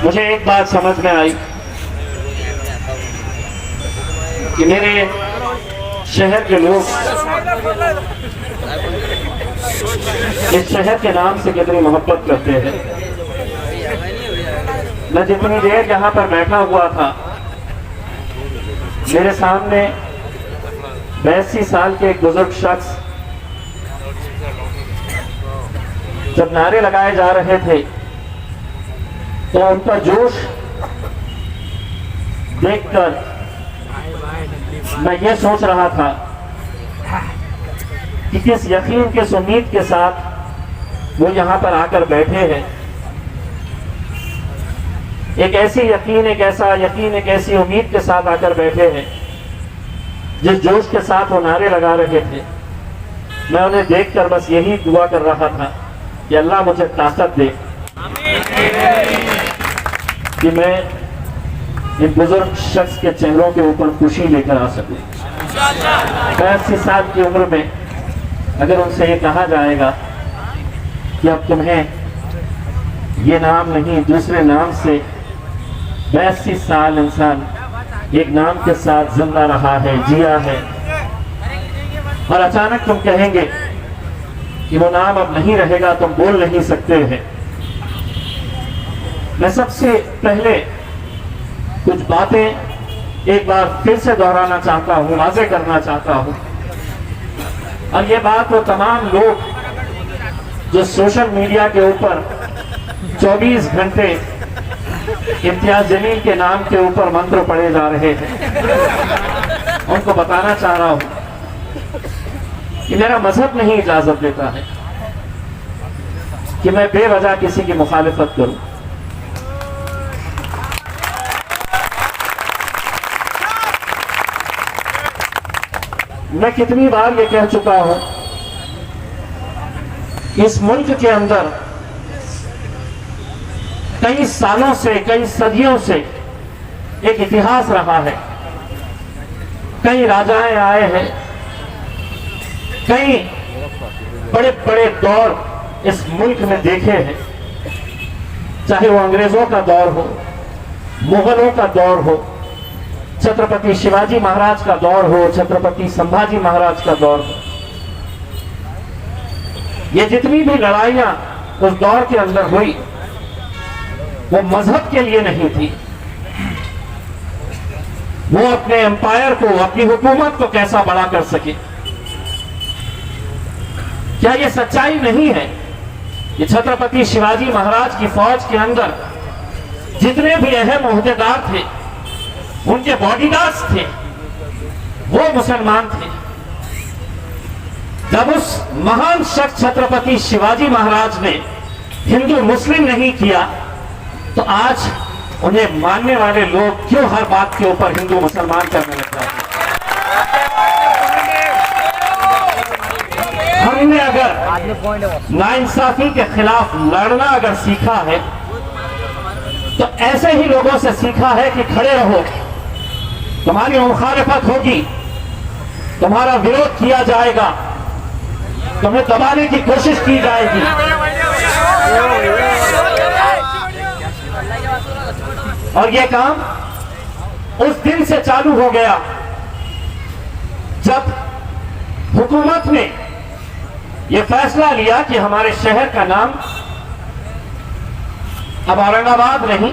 मुझे एक बात समझ में आई कि मेरे शहर के लोग इस शहर के नाम से कितनी मोहब्बत करते हैं। मैं जितनी देर यहाँ पर बैठा हुआ था, मेरे सामने 82 साल के एक बुजुर्ग शख्स जब नारे लगाए जा रहे थे तो उनका जोश देखकर मैं ये सोच रहा था कि किस यकीन, किस उम्मीद के साथ वो यहाँ पर आकर बैठे हैं। एक ऐसी यकीन, एक ऐसा यकीन, एक ऐसी उम्मीद के साथ आकर बैठे हैं जिस जोश के साथ वो नारे लगा रहे थे। मैं उन्हें देखकर बस यही दुआ कर रहा था कि अल्लाह मुझे ताकत दे कि मैं इन बुजुर्ग शख्स के चेहरों के ऊपर खुशी लेकर आ सकूं। 80 साल की उम्र में अगर उनसे ये कहा जाएगा कि अब तुम्हें ये नाम नहीं, दूसरे नाम से 82 साल इंसान एक नाम के साथ जिंदा रहा है, जिया है, और अचानक तुम कहेंगे कि वो नाम अब नहीं रहेगा, तुम बोल नहीं सकते हैं। मैं सबसे पहले कुछ बातें एक बार फिर से दोहराना चाहता हूँ, वाज़ेह करना चाहता हूँ। और ये बात वो तमाम लोग जो सोशल मीडिया के ऊपर 24 घंटे इम्तियाज जलील के नाम के ऊपर मंत्र पढ़े जा रहे हैं, उनको बताना चाह रहा हूँ कि मेरा मजहब नहीं इजाजत देता है कि मैं बेवजह किसी की मुखालिफत करूं। मैं कितनी बार ये कह चुका हूं, इस मुल्क के अंदर कई सालों से, कई सदियों से एक इतिहास रहा है। कई राजाएं आए हैं, कई बड़े बड़े दौर इस मुल्क में देखे हैं, चाहे वो अंग्रेजों का दौर हो, मुगलों का दौर हो, छत्रपति शिवाजी महाराज का दौर हो, छत्रपति संभाजी महाराज का दौर हो। ये जितनी भी लड़ाइयां उस दौर के अंदर हुई वो मजहब के लिए नहीं थी। वो अपने एम्पायर को, अपनी हुकूमत को कैसा बड़ा कर सके। क्या ये सच्चाई नहीं है कि छत्रपति शिवाजी महाराज की फौज के अंदर जितने भी अहम ओहदेदार थे, उनके बॉडीगार्ड्स थे, वो मुसलमान थे। जब उस महान शख्स छत्रपति शिवाजी महाराज ने हिंदू मुस्लिम नहीं किया, तो आज उन्हें मानने वाले लोग क्यों हर बात के ऊपर हिंदू मुसलमान करने लग जाते हैं। हमने अगर नाइंसाफी के खिलाफ लड़ना अगर सीखा है तो ऐसे ही लोगों से सीखा है कि खड़े रहो, तुम्हारी मुखालिफत होगी, तुम्हारा विरोध किया जाएगा, तुम्हें दबाने की कोशिश की जाएगी। और यह काम उस दिन से चालू हो गया जब हुकूमत ने यह फैसला लिया कि हमारे शहर का नाम अब औरंगाबाद नहीं,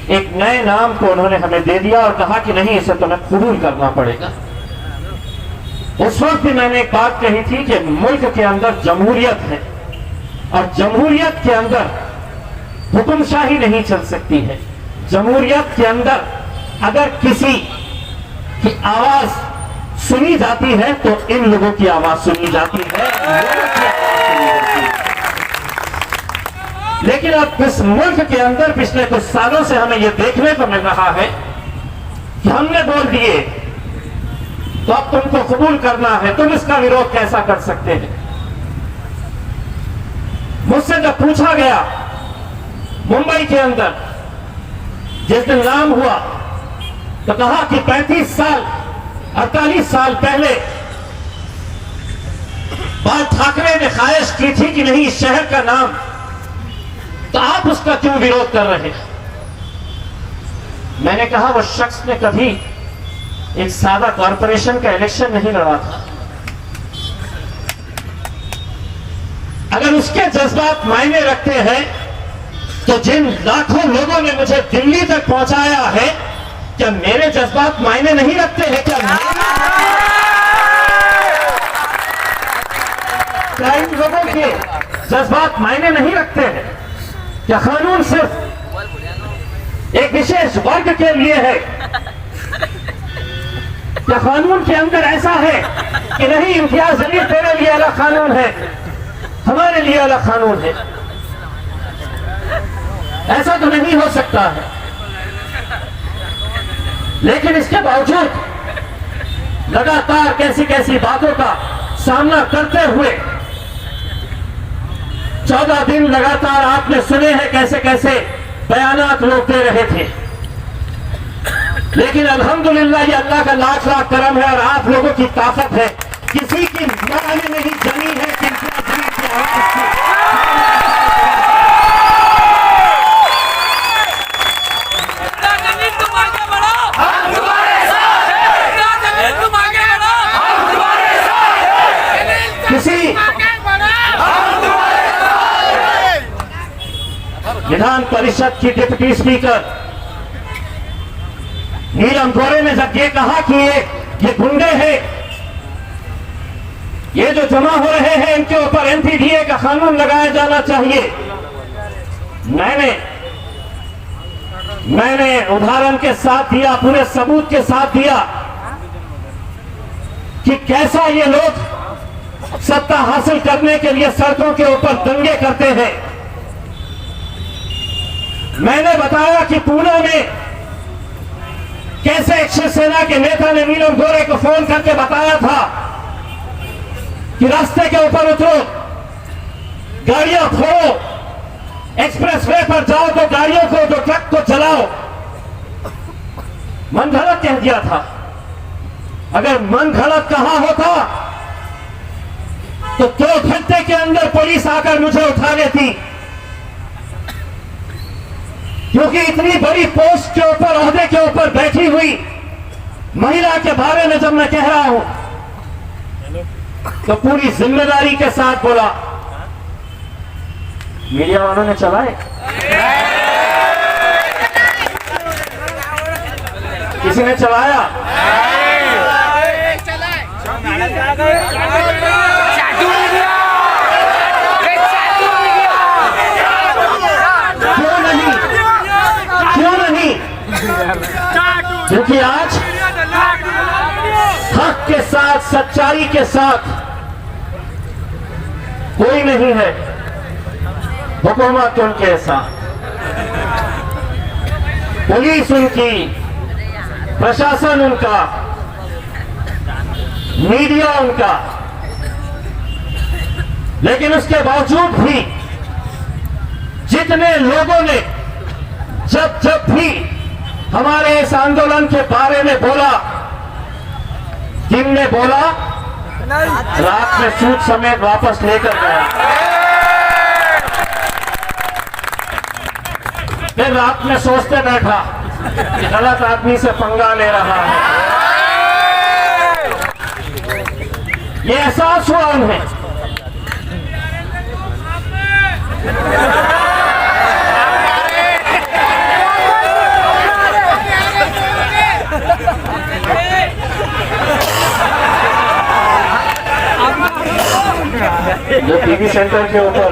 एक नए नाम को उन्होंने हमें दे दिया और कहा कि नहीं, इसे तुम्हें कबूल करना पड़ेगा। उस वक्त भी मैंने एक बात कही थी कि मुल्क के अंदर जमहूरियत है और जमहूरियत के अंदर हुक्मशाही नहीं चल सकती है। जमहूरियत के अंदर अगर किसी की आवाज सुनी जाती है तो इन लोगों की आवाज सुनी जाती है, लेकिन अब इस मुल्क के अंदर पिछले कुछ सालों से हमें यह देखने को मिल रहा है कि हमने बोल दिए तो अब तुमको कबूल करना है, तुम इसका विरोध कैसा कर सकते हैं। मुझसे जब पूछा गया मुंबई के अंदर जिस दिन नाम हुआ तो कहा कि 35 साल 48 साल पहले बाल ठाकरे ने ख्वाहिश की थी कि नहीं, इस शहर का नाम तो आप उसका क्यों विरोध कर रहे हैं? मैंने कहा वो शख्स ने कभी एक सादा कॉरपोरेशन का इलेक्शन नहीं लड़ा था। अगर उसके जज्बात मायने रखते हैं तो जिन लाखों लोगों ने मुझे दिल्ली तक पहुंचाया है, क्या मेरे जज्बात मायने नहीं रखते हैं? क्या इन लोगों के जज्बात मायने नहीं रखते हैं? क्या कानून सिर्फ एक विशेष वर्ग के लिए है? क्या कानून के अंदर ऐसा है कि नहीं इम्तियाज अली तेरे लिए अलग कानून है, हमारे लिए अलग कानून है? ऐसा तो नहीं हो सकता है। लेकिन इसके बावजूद लगातार कैसी कैसी बातों का सामना करते हुए 14 दिन लगातार आपने सुने हैं कैसे कैसे बयानात लोग दे रहे थे। लेकिन अल्हम्दुलिल्लाह ये अल्लाह का लाख लाख करम है और आप लोगों की ताकत है। किसी की मराने नहीं जमी है कि की आवाज की। विधान परिषद की डिप्टी स्पीकर नीलम गोरे ने जब ये कहा कि ये गुंडे हैं, ये जो जमा हो रहे हैं इनके ऊपर एनपीडीए का कानून लगाया जाना चाहिए, मैंने उदाहरण के साथ दिया, पूरे सबूत के साथ दिया कि कैसा ये लोग सत्ता हासिल करने के लिए सड़कों के ऊपर दंगे करते हैं। मैंने बताया कि पुणे में कैसे एक शिवसेना के नेता ने नीलम गोरे को फोन करके बताया था कि रास्ते के ऊपर उतरो, गाड़ियां फोड़ो, एक्सप्रेसवे पर जाओ तो गाड़ियों को, जो ट्रक को चलाओ। मन घड़त कह दिया था। अगर मन घड़त कहा होता तो 2 घंटे के अंदर पुलिस आकर मुझे उठा लेती, क्योंकि इतनी बड़ी पोस्ट के ऊपर, ओहदे के ऊपर बैठी हुई महिला के बारे में जब मैं कह रहा हूं तो पूरी जिम्मेदारी के साथ बोला। मीडिया वालों ने चलाए, किसी ने चलाया? क्योंकि आज हक के साथ, सच्चाई के साथ कोई नहीं है, हुकूमत उनके साथ, पुलिस उनकी, प्रशासन उनका, मीडिया उनका। लेकिन उसके बावजूद भी जितने लोगों ने जब भी हमारे इस आंदोलन के बारे में बोला, दिन में बोला, रात में सूद समेत वापस लेकर गया। फिर रात में सोचते बैठा कि गलत आदमी से पंगा ले रहा है। ये एहसास हुआ उन्हें। जो टीवी सेंटर के ऊपर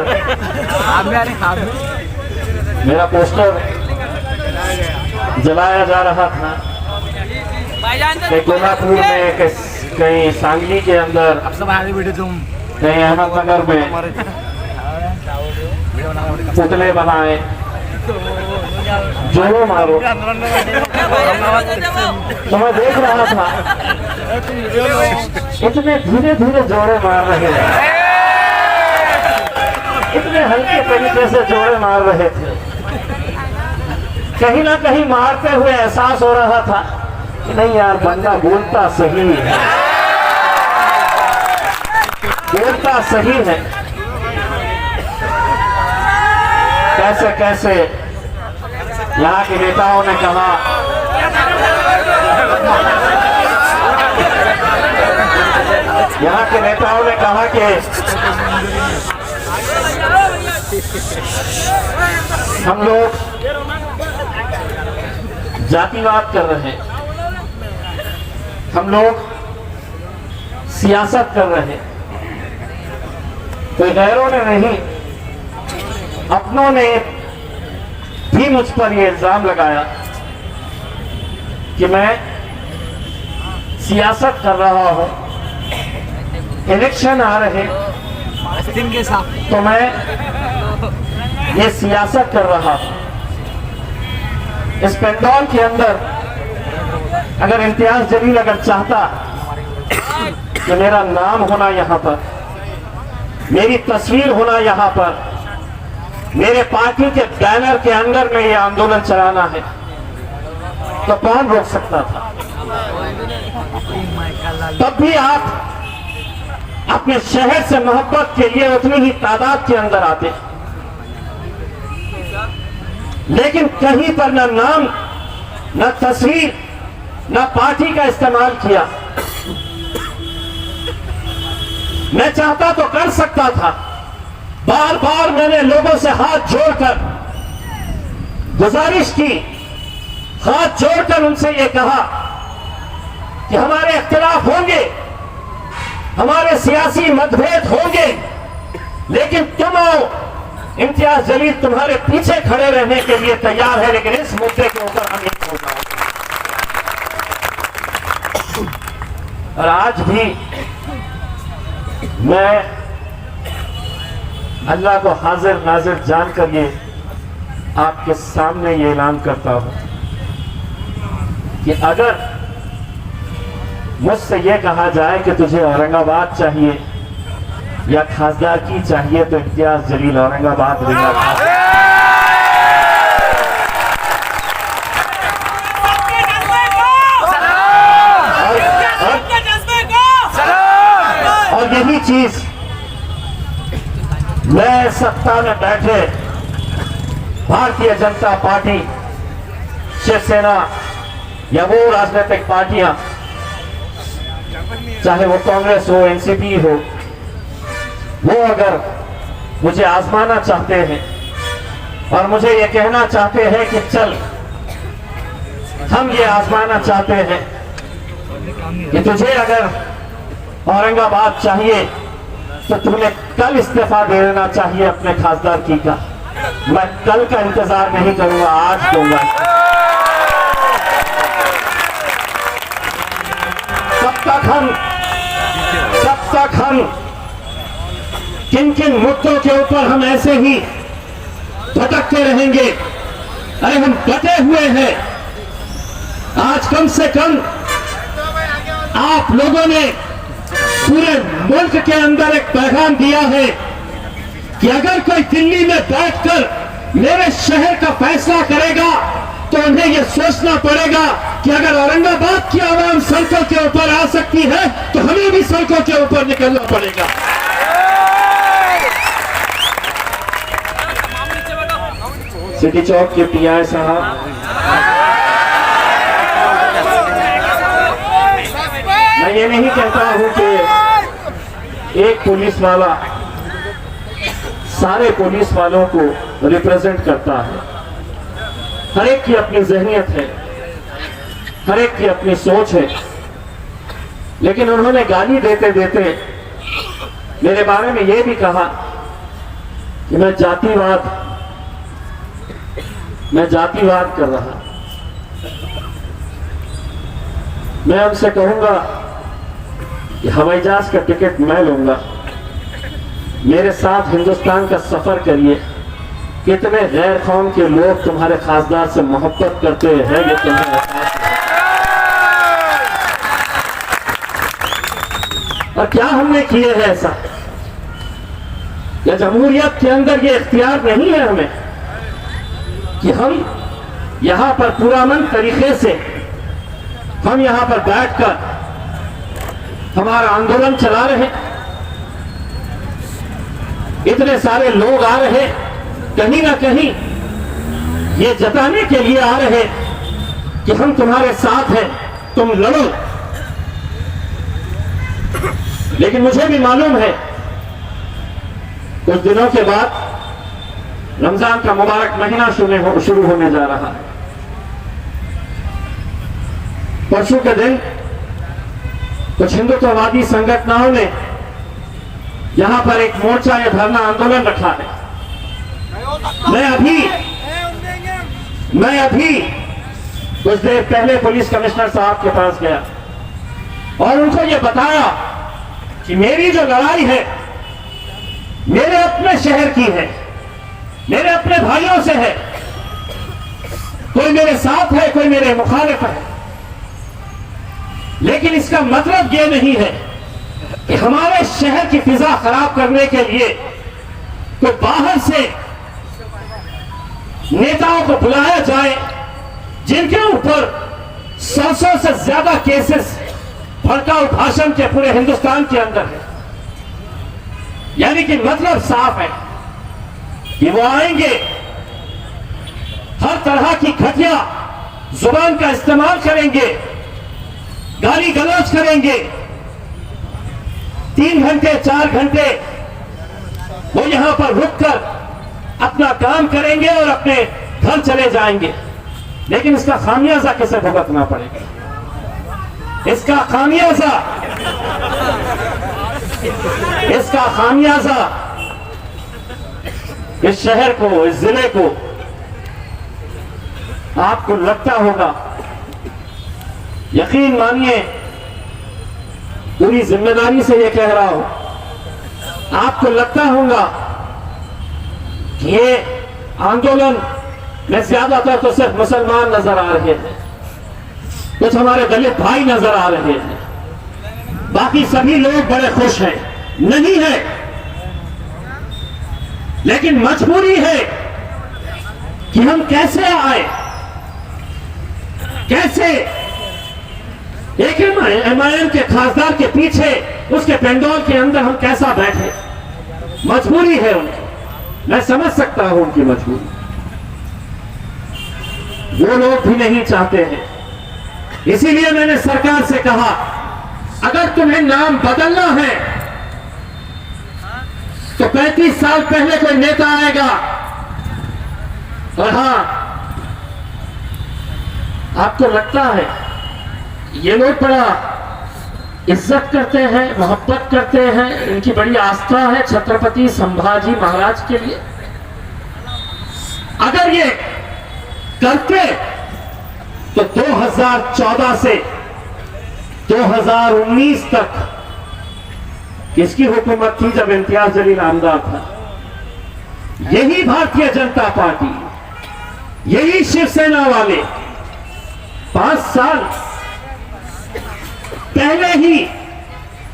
मेरा पोस्टर जलाया जा रहा था, कहीं कोल्हापुर में, कहीं सांगली के अंदर, कहीं अहमदनगर में पुतले बनाए, जोड़ो मारो, तो मैं देख रहा था इतने धीरे धीरे जोड़े मार रहे हैं, इतने हल्के तरीके से जोड़े मार रहे थे। कहीं ना कहीं मारते हुए एहसास हो रहा था कि नहीं यार, बंदा बोलता सही है, बोलता सही है। कैसे कैसे यहाँ के नेताओं ने कहा, यहाँ के नेताओं ने कहा कि हम लोग जातिवाद कर रहे हैं, हम लोग सियासत कर रहे हैं। तो गैरों ने नहीं, अपनों ने भी मुझ पर यह इल्जाम लगाया कि मैं सियासत कर रहा हूं, इलेक्शन आ रहे तो मैं ये सियासत कर रहा हूं। इस पंडाल के अंदर अगर इम्तियाज जलील अगर चाहता कि मेरा नाम होना यहां पर, मेरी तस्वीर होना यहां पर, मेरे पार्टी के बैनर के अंदर में ये आंदोलन चलाना है, तो कौन रोक सकता था? तब भी आप अपने शहर से मोहब्बत के लिए उतनी ही तादाद के अंदर आते, लेकिन कहीं पर न नाम, न तस्वीर, न पार्टी का इस्तेमाल किया। मैं चाहता तो कर सकता था, बार बार मैंने लोगों से हाथ जोड़कर गुजारिश की, हाथ जोड़कर उनसे ये कहा कि हमारे इख्तिलाफ होंगे, हमारे सियासी मतभेद होंगे, लेकिन तुम आओ, इम्तियाज जलील तुम्हारे पीछे खड़े रहने के लिए तैयार है, लेकिन इस मुद्दे के ऊपर हम नहीं बोल रहे। और आज भी मैं अल्लाह को हाजिर नाजिर जानकर ये आपके सामने ये ऐलान करता हूं कि अगर मुझसे ये कहा जाए कि तुझे औरंगाबाद चाहिए या खासदार की चाहिए, तो इम्तियाज जलील औरंगाबाद देगा। और यही चीज मैं सत्ता में बैठे भारतीय जनता पार्टी, शिवसेना या वो राजनीतिक पार्टियां, चाहे वो कांग्रेस हो, एनसीपी हो, वो अगर मुझे आजमाना चाहते हैं और मुझे ये कहना चाहते हैं कि चल हम ये आजमाना चाहते हैं कि तुझे अगर औरंगाबाद चाहिए तो तुम्हें कल इस्तीफा दे देना चाहिए अपने खासदार की का। मैं कल का इंतजार नहीं करूंगा, आज दूंगा। तब तक हम किन किन मुद्दों के ऊपर हम ऐसे ही भटकते रहेंगे? अरे हम बटे हुए हैं। आज कम से कम आप लोगों ने पूरे मुल्क के अंदर एक पैगाम दिया है कि अगर कोई दिल्ली में बैठकर मेरे शहर का फैसला करेगा तो उन्हें यह सोचना पड़ेगा कि अगर औरंगाबाद की आवाम सड़कों के ऊपर आ सकती है तो हमें भी सड़कों के ऊपर निकलना पड़ेगा। सिटी चौक के पीआई साहब, मैं ये नहीं कहता हूं कि एक पुलिस वाला सारे पुलिस वालों को रिप्रेजेंट करता है। हर एक की अपनी जहनियत है, हर एक की अपनी सोच है, लेकिन उन्होंने गाली देते देते मेरे बारे में यह भी कहा कि मैं जातिवाद कर रहा। मैं उनसे कहूंगा कि हवाई जहाज का टिकट मैं लूंगा, मेरे साथ हिंदुस्तान का सफर करिए। कितने गैर कौम के लोग तुम्हारे खासदार से मोहब्बत करते हैं, ये तुम्हें एहसास है। और क्या हमने किए हैं ऐसा? या जमहूरियत के अंदर ये इख्तियार नहीं है हमें कि हम यहां पर पुरअमन तरीके से हम यहां पर बैठकर हमारा आंदोलन चला रहे, इतने सारे लोग आ रहे, कहीं ना कहीं ये जताने के लिए आ रहे कि हम तुम्हारे साथ हैं, तुम लड़ो। लेकिन मुझे भी मालूम है कुछ दिनों के बाद रमजान का मुबारक महीना शुरू होने जा रहा है। परसों के दिन कुछ हिंदुत्ववादी संगठनों ने यहां पर एक मोर्चा या धरना आंदोलन रखा है। मैं अभी कुछ देर पहले पुलिस कमिश्नर साहब के पास गया और उनको यह बताया कि मेरी जो लड़ाई है मेरे अपने शहर की है, मेरे अपने भाइयों से है। कोई मेरे साथ है, कोई मेरे मुखालिफ है, लेकिन इसका मतलब यह नहीं है कि हमारे शहर की फिजा खराब करने के लिए कोई बाहर से नेताओं को बुलाया जाए जिनके ऊपर 100 से ज्यादा केसेस भड़काऊ भाषण के पूरे हिंदुस्तान के अंदर है। यानी कि मतलब साफ है कि वो आएंगे, हर तरह की घटिया जुबान का इस्तेमाल करेंगे, गाली गलौज करेंगे, 3 घंटे 4 घंटे वो यहां पर रुककर अपना काम करेंगे और अपने घर चले जाएंगे। लेकिन इसका खामियाजा किसे भुगतना पड़ेगा? इसका खामियाजा इस शहर को, इस जिले को, आपको लगता होगा, यकीन मानिए, पूरी जिम्मेदारी से यह कह रहा हूं, आपको लगता होगा कि ये आंदोलन में ज्यादातर तो सिर्फ मुसलमान नजर आ रहे हैं, कुछ हमारे दलित भाई नजर आ रहे हैं, बाकी सभी लोग बड़े खुश हैं। नहीं है, लेकिन मजबूरी है कि हम कैसे आए, कैसे एक एमआईएम के खासदार के पीछे उसके पेंडोल के अंदर हम कैसा बैठे। मजबूरी है उनकी, मैं समझ सकता हूं उनकी मजबूरी। वो लोग भी नहीं चाहते हैं। इसीलिए मैंने सरकार से कहा, अगर तुम्हें नाम बदलना है तो 35 साल पहले कोई नेता आएगा और हां, आपको लगता है ये लोग बड़ा इज्जत करते हैं, मोहब्बत करते हैं, इनकी बड़ी आस्था है छत्रपति संभाजी महाराज के लिए। अगर ये करते तो 2014 से 2019 तक किसकी हुकूमत थी जब इम्तियाज जलील आमदार था? यही भारतीय जनता पार्टी, यही शिवसेना वाले 5 साल पहले ही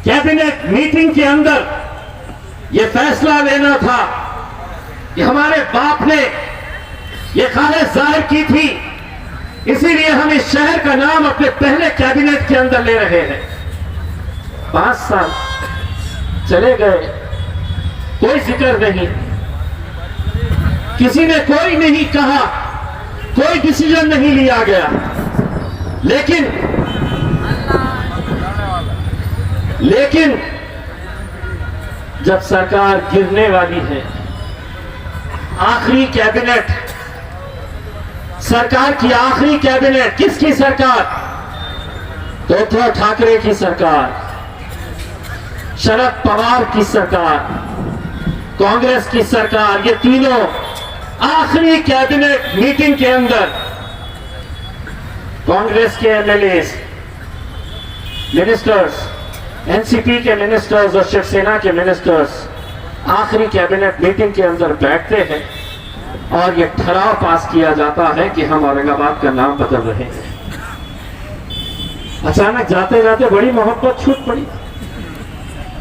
कैबिनेट मीटिंग के अंदर यह फैसला लेना था कि हमारे बाप ने यह ख्वाहिश जाहिर की थी, इसीलिए हम इस शहर का नाम अपने पहले कैबिनेट के अंदर ले रहे हैं। 5 साल चले गए, कोई जिक्र नहीं, किसी ने कोई नहीं कहा, कोई डिसीजन नहीं लिया गया। लेकिन जब सरकार गिरने वाली है, आखिरी कैबिनेट, सरकार की आखिरी कैबिनेट, किसकी सरकार? तो उद्धव ठाकरे की सरकार, शरद पवार की सरकार, कांग्रेस की सरकार, ये तीनों आखिरी कैबिनेट मीटिंग के अंदर कांग्रेस के एमएलए, मिनिस्टर्स, एनसीपी के मिनिस्टर्स और शिवसेना के मिनिस्टर्स आखिरी कैबिनेट मीटिंग के अंदर बैठते हैं और यह ठराव पास किया जाता है कि हम औरंगाबाद का नाम बदल रहे हैं। अचानक जाते जाते बड़ी मोहब्बत छूट पड़ी,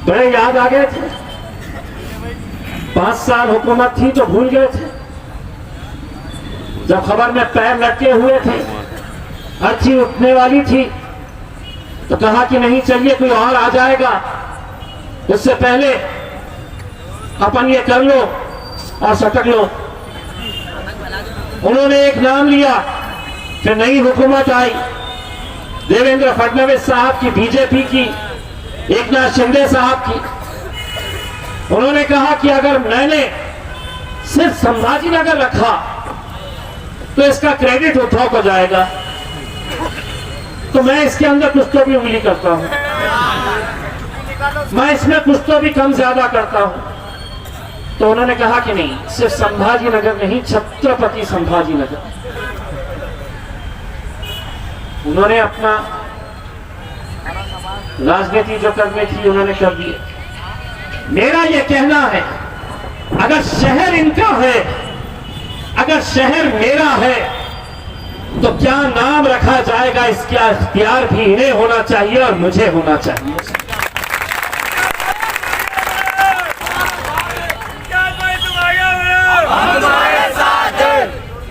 बड़े याद आ गए थे। 5 साल हुकूमत थी तो भूल गए थे। जब खबर में पैर लटके हुए थे, अर्जी उठने वाली थी, तो कहा कि नहीं, चलिए कोई और आ जाएगा, उससे पहले अपन ये कर लो और सटक लो। उन्होंने एक नाम लिया, फिर नई हुकूमत आई, देवेंद्र फडणवीस साहब की, बीजेपी की, एकनाथ शिंदे साहब की। उन्होंने कहा कि अगर मैंने सिर्फ संभाजीनगर रखा तो इसका क्रेडिट उद्धव को जाएगा, तो मैं इसके अंदर कुछ तो भी उंगली करता हूं, मैं इसमें कुछ तो भी कम ज्यादा करता हूं। तो उन्होंने कहा कि नहीं, सिर्फ संभाजीनगर नहीं, छत्रपति संभाजीनगर। उन्होंने अपना राजनीति जो करनी थी उन्होंने कर दी। मेरा यह कहना है, अगर शहर इनका है, अगर शहर मेरा है, तो क्या नाम रखा जाएगा इसका इख्तियार भी इन्हें होना चाहिए और मुझे होना चाहिए।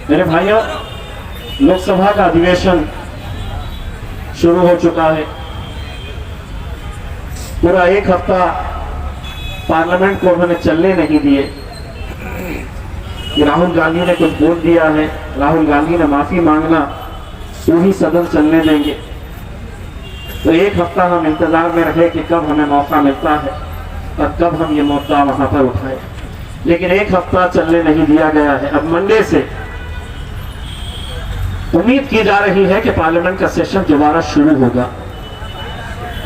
मेरे भाइयों, लोकसभा का अधिवेशन शुरू हो चुका है। पूरा एक हफ्ता पार्लियामेंट को उन्होंने चलने नहीं दिए कि राहुल गांधी ने कुछ बोल दिया है, राहुल गांधी ने माफी मांगना, तो ही सदन चलने देंगे। तो एक हफ्ता हम इंतजार में रहे कि कब हमें मौका मिलता है और कब हम ये मुद्दा वहां पर उठाए, लेकिन एक हफ्ता चलने नहीं दिया गया है। अब मंडे से उम्मीद की जा रही है कि पार्लियामेंट का सेशन दोबारा शुरू होगा।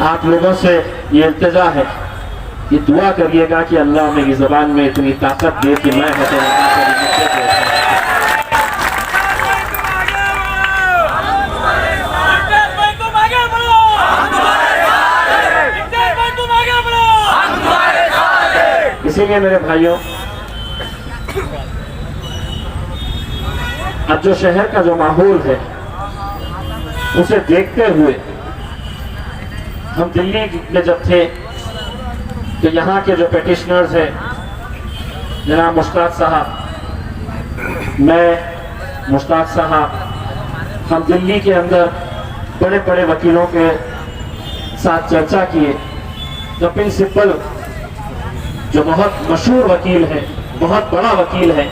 आप लोगों से ये इल्तिजा है कि दुआ करिएगा कि अल्लाह मेरी ज़बान में इतनी ताकत दे कि मैं इसीलिए मेरे भाइयों, अब जो शहर का जो माहौल है उसे देखते हुए हम दिल्ली में जब थे तो यहाँ के जो पेटिशनर्स हैं, जनाब मुश्ताक साहब, मैं मुश्ताक साहब, हम दिल्ली के अंदर बड़े बड़े वकीलों के साथ चर्चा किए। जो प्रिंसिपल, जो बहुत मशहूर वकील है, बहुत बड़ा वकील है,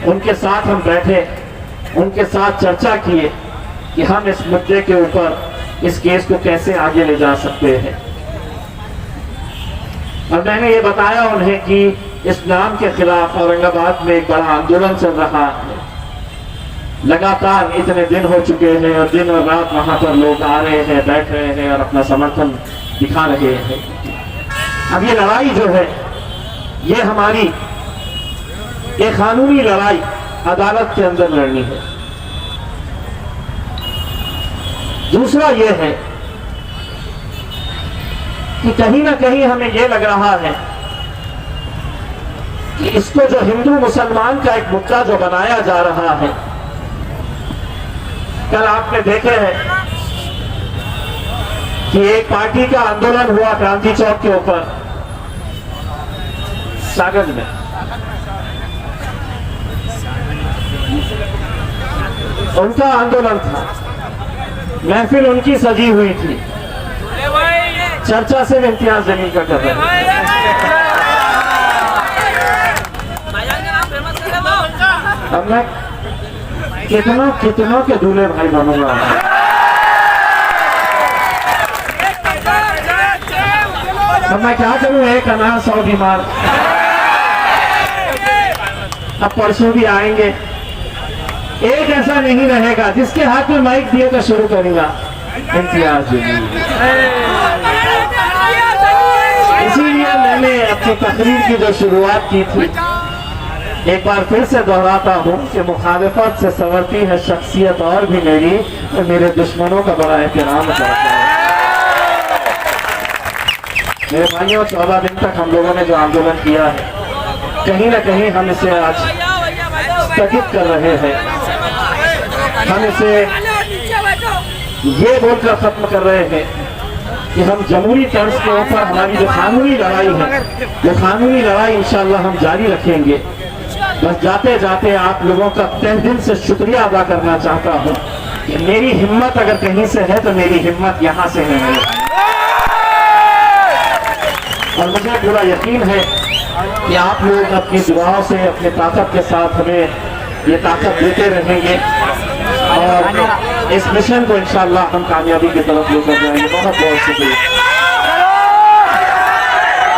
उनके साथ हम बैठे, उनके साथ चर्चा किए कि हम इस मुद्दे के ऊपर इस केस को कैसे आगे ले जा सकते हैं। और मैंने ये बताया उन्हें कि इस नाम के खिलाफ औरंगाबाद में एक बड़ा आंदोलन चल रहा है, लगातार इतने दिन हो चुके हैं और दिन और रात वहां पर लोग आ रहे हैं, बैठ रहे हैं और अपना समर्थन दिखा रहे हैं। अब ये लड़ाई जो है, ये हमारी एक कानूनी लड़ाई अदालत के अंदर लड़नी है। दूसरा ये है कि कहीं ना कहीं हमें यह लग रहा है कि इसको जो हिंदू मुसलमान का एक मुद्दा जो बनाया जा रहा है, कल आपने देखे हैं कि एक पार्टी का आंदोलन हुआ क्रांति चौक के ऊपर सागर में। उनका आंदोलन था, महफिल उनकी सजी हुई थी, चर्चा से इम्तियाज जमीन का कर रहे हैं। अब मैं कितनों के दूल्हे भाई बनूंगा। अब मैं क्या करूं, एक अनार 100 बीमार। अब परसों भी आएंगे, एक ऐसा नहीं रहेगा जिसके हाथ में माइक दिए तो शुरू करूंगा इम्तियाज जमीन। इसीलिए मैंने अपनी तकरीर की जो शुरुआत की थी, एक बार फिर से दोहराता हूँ कि मुखालिफत से संवरती है शख्सियत और भी मेरी, तो मेरे दुश्मनों का बड़ा एहतराम करता है। मेरे भाइयों, 14 दिन तक हम लोगों ने जो आंदोलन किया है, कहीं ना कहीं हम इसे आज स्थगित कर रहे हैं। हम इसे ये बोलकर खत्म कर रहे हैं कि हम जमहूरी तर्ज के ऊपर हमारी जो कानूनी लड़ाई है, वो कानूनी लड़ाई इंशाअल्लाह हम जारी रखेंगे। बस जाते जाते आप लोगों का तहे दिल से शुक्रिया अदा करना चाहता हूँ कि मेरी हिम्मत अगर कहीं से है तो मेरी हिम्मत यहाँ से है। और मुझे पूरा यकीन है कि आप लोग अपनी दुआओं से, अपनी ताकत के साथ हमें ये ताकत देते रहेंगे और इस मिशन को इंशाअल्लाह हम कामयाबी की तरफ लेकर जाएंगे। बहुत बहुत शुक्रिया।